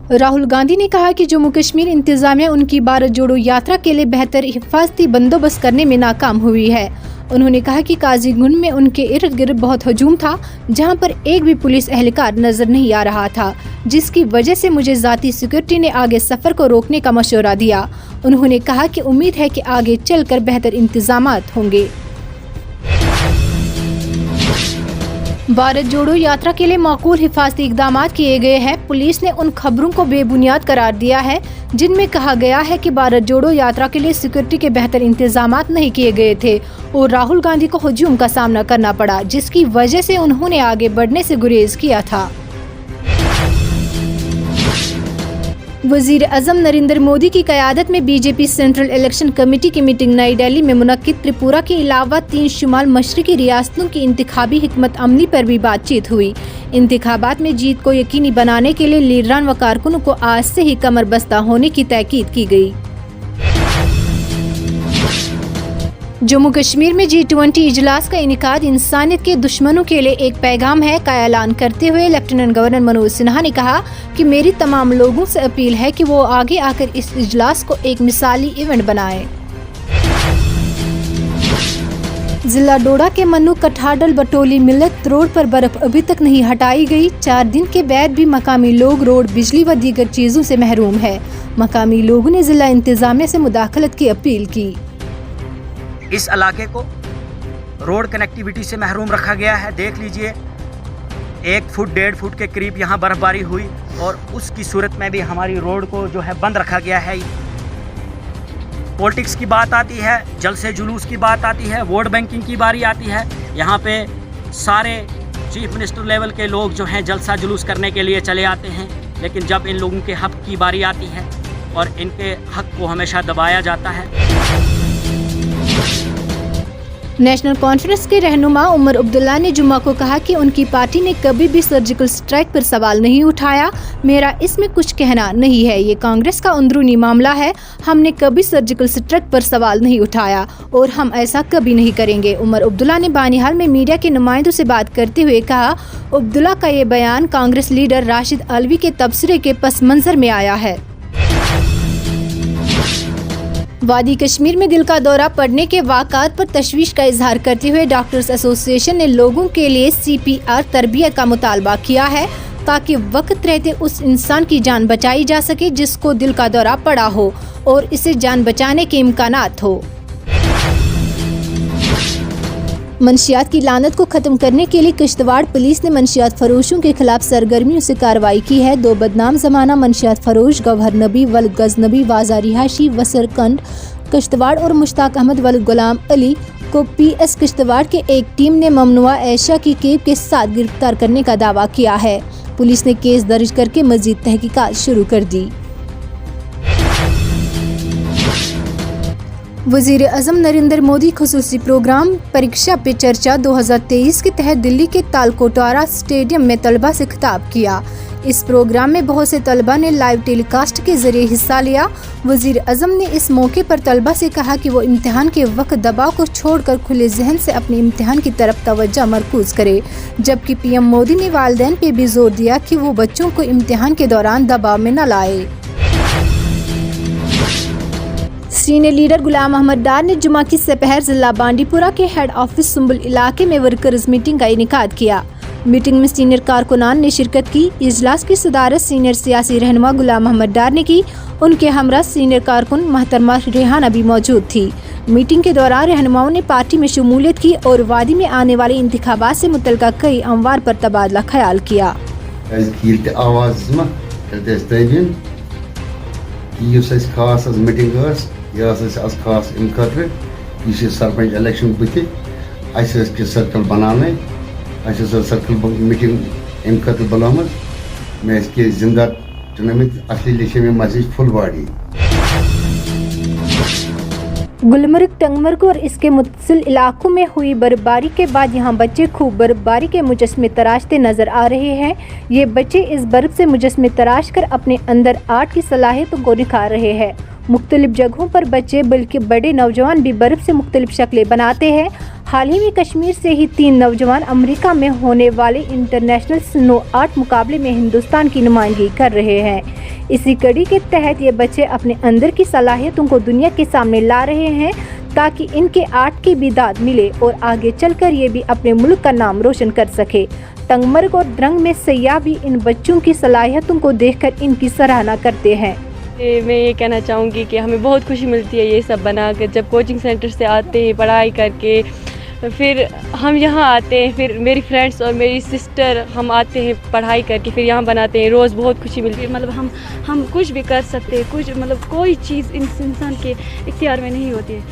राहुल गांधी ने कहा कि जम्मू कश्मीर इंतजामिया उनकी भारत जोड़ो यात्रा के लिए बेहतर हिफाजती बंदोबस्त करने में नाकाम हुई है। उन्होंने कहा कि काजीगुंड में उनके इर्द गिर्द बहुत हजूम था, जहां पर एक भी पुलिस एहलकार नजर नहीं आ रहा था, जिसकी वजह से मुझे जाती सिक्योरिटी ने आगे सफर को रोकने का मशवरा दिया। उन्होंने कहा कि उम्मीद है कि आगे चलकर बेहतर इंतजामात होंगे। भारत जोड़ो यात्रा के लिए माकूल हिफाजती इक़दाम किए गए हैं। पुलिस ने उन खबरों को बेबुनियाद करार दिया है जिनमें कहा गया है कि भारत जोड़ो यात्रा के लिए सिक्योरिटी के बेहतर इंतजामात नहीं किए गए थे और राहुल गांधी को हजूम का सामना करना पड़ा, जिसकी वजह से उन्होंने आगे बढ़ने से गुरेज किया था। वज़ीर आज़म नरेंद्र मोदी की क़यादत में बीजेपी सेंट्रल इलेक्शन कमेटी की मीटिंग नई दिल्ली में मुनक्किद। त्रिपुरा के अलावा 3 शुमाल मशरक़ी रियासतों की इंतखाबी हिकमत अमली पर भी बातचीत हुई। इंतखाबात में जीत को यकीनी बनाने के लिए लीडरान व कारकुनों को आज से ही कमर बस्ता होने की ताकीद की गई। जम्मू कश्मीर में G20 इजलास का इनेकाद इंसानियत के दुश्मनों के लिए एक पैगाम है का ऐलान करते हुए लेफ्टिनेंट गवर्नर मनोज सिन्हा ने कहा कि मेरी तमाम लोगों से अपील है कि वो आगे आकर इस इजलास को एक मिसाली इवेंट बनाएं। जिला डोडा के मन्नू कठाडल बटोली मिलत रोड पर बर्फ अभी तक नहीं हटाई गई। 4 दिन के बाद भी मकामी लोग रोड, बिजली व दीगर चीजों से महरूम है। मकामी लोगों ने जिला इंतजामिया से मुदाखलत की अपील की। इस इलाके को रोड कनेक्टिविटी से महरूम रखा गया है। देख लीजिए 1 फुट 1.5 फुट के करीब यहाँ बर्फबारी हुई और उसकी सूरत में भी हमारी रोड को जो है बंद रखा गया है। पॉलिटिक्स की बात आती है, जल से जुलूस की बात आती है, वोट बैंकिंग की बारी आती है। यहाँ पे सारे चीफ मिनिस्टर लेवल के लोग जो हैं जलसा जुलूस करने के लिए चले आते हैं, लेकिन जब इन लोगों के हक की बारी आती है और इनके हक को हमेशा दबाया जाता है। नेशनल कॉन्फ्रेंस के रहनुमा उमर अब्दुल्ला ने जुम्मा को कहा कि उनकी पार्टी ने कभी भी सर्जिकल स्ट्राइक पर सवाल नहीं उठाया। मेरा इसमें कुछ कहना नहीं है, ये कांग्रेस का अंदरूनी मामला है। हमने कभी सर्जिकल स्ट्राइक पर सवाल नहीं उठाया और हम ऐसा कभी नहीं करेंगे। उमर अब्दुल्ला ने बानिहाल में मीडिया के नुमाइंदों से बात करते हुए कहा, अब्दुल्ला का ये बयान कांग्रेस लीडर राशिद अलवी के तबसरे के पस मंजर में आया है। वादी कश्मीर में दिल का दौरा पड़ने के वाक़ात पर तशवीश का इजहार करते हुए डॉक्टर्स एसोसिएशन ने लोगों के लिए CPR तरबियत का मुतालबा किया है ताकि वक्त रहते उस इंसान की जान बचाई जा सके जिसको दिल का दौरा पड़ा हो और इसे जान बचाने के इम्कानात हो। मंशियात की लानत को ख़त्म करने के लिए किश्तवाड़ पुलिस ने मंशियात फरोशों के खिलाफ सरगर्मियों से कार्रवाई की है। 2 बदनाम ज़माना मंशियात फरोश गौहर नबी वल गजनबी वाजा रिहाशी वसरकंड किश्तवाड़ और मुश्ताक अहमद वल गुलाम अली को PS किश्तवाड़ के एक टीम ने ममनुआ एशिया की केब के साथ गिरफ्तार करने का दावा किया है। पुलिस ने केस दर्ज करके मजीद तहकीकात शुरू कर दी। वज़ीर आज़म नरेंद्र मोदी खुसूसी प्रोग्राम परीक्षा पे चर्चा 2023 के तहत दिल्ली के तालकोटारा स्टेडियम में तलबा से खिताब किया। इस प्रोग्राम में बहुत से तलबा ने लाइव टेलीकास्ट के जरिए हिस्सा लिया। वज़ीर आज़म ने इस मौके पर तलबा से कहा कि वो इम्तिहान के वक्त दबाव को छोड़कर खुले जहन से अपने इम्तिहान की तरफ तवज्जो मरकूज करे, जबकि PM मोदी ने वालिदैन पे भी जोर दिया कि वो बच्चों को इम्तिहान के दौरान दबाव में न लाए। सीनियर लीडर गुलाम अहमद डार ने जुमा की सपहर जिला बांडीपुरा के हेड ऑफिस सुंबुल इलाके में वर्कर्स मीटिंग का इनेकाद किया। मीटिंग में सीनियर कारकुनान ने शिरकत की। इजलास की सदारत सीनियर सियासी रहनुमा गुलाम अहमद डार ने की। उनके हमरा सीनियर कारकुन महतरमा रेहाना भी मौजूद थी। मीटिंग के दौरान रहनुमाओं ने पार्टी में शमूलियत की और वादी में आने वाले इंतखाबात से मुतल्लिका कई अमवार पर तबादला ख्याल किया। खास सरपंच इलेक्शन बुत सर्कल बनाने सर्कल मीटिंग अम खत बुलामत मे जिंदा चुनमित असली लिखे में मजीद फुल बॉडी। गुलमर्ग, टंगमर्ग और इसके मुतसिल इलाकों में हुई बर्फबारी के बाद यहाँ बच्चे खूब बर्फबारी के मुजस्मे तराशते नजर आ रहे हैं। ये बच्चे इस बर्फ से मुजस्मे तराश कर अपने अंदर आर्ट की सलाहियतों को निखार रहे हैं। मुख्तलिफ जगहों पर बच्चे बल्कि बड़े नौजवान भी बर्फ से मुख्तलिफ शक्लें बनाते हैं। हाल ही में कश्मीर से ही 3 नौजवान अमेरिका में होने वाले इंटरनेशनल स्नो आर्ट मुकाबले में हिंदुस्तान की नुमाइंदगी कर रहे हैं। इसी कड़ी के तहत ये बच्चे अपने अंदर की सलाहियतों को दुनिया के सामने ला रहे हैं ताकि इनके आर्ट की भी दाद मिले और आगे चलकर ये भी अपने मुल्क का नाम रोशन कर सके। तंगमर्ग और द्रंग में सयाह भी इन बच्चों की सलाहियतों को देखकर इनकी सराहना करते हैं। मैं ये कहना चाहूँगी कि हमें बहुत खुशी मिलती है ये सब बनाकर। जब कोचिंग सेंटर से आते हैं पढ़ाई करके, फिर हम यहाँ आते हैं, फिर मेरी फ्रेंड्स और मेरी सिस्टर हम आते हैं पढ़ाई करके, फिर यहाँ बनाते हैं। रोज़ बहुत खुशी मिलती है। मतलब हम कुछ भी कर सकते हैं, कुछ मतलब कोई चीज़ इंसान के इख्तियार में नहीं होती है।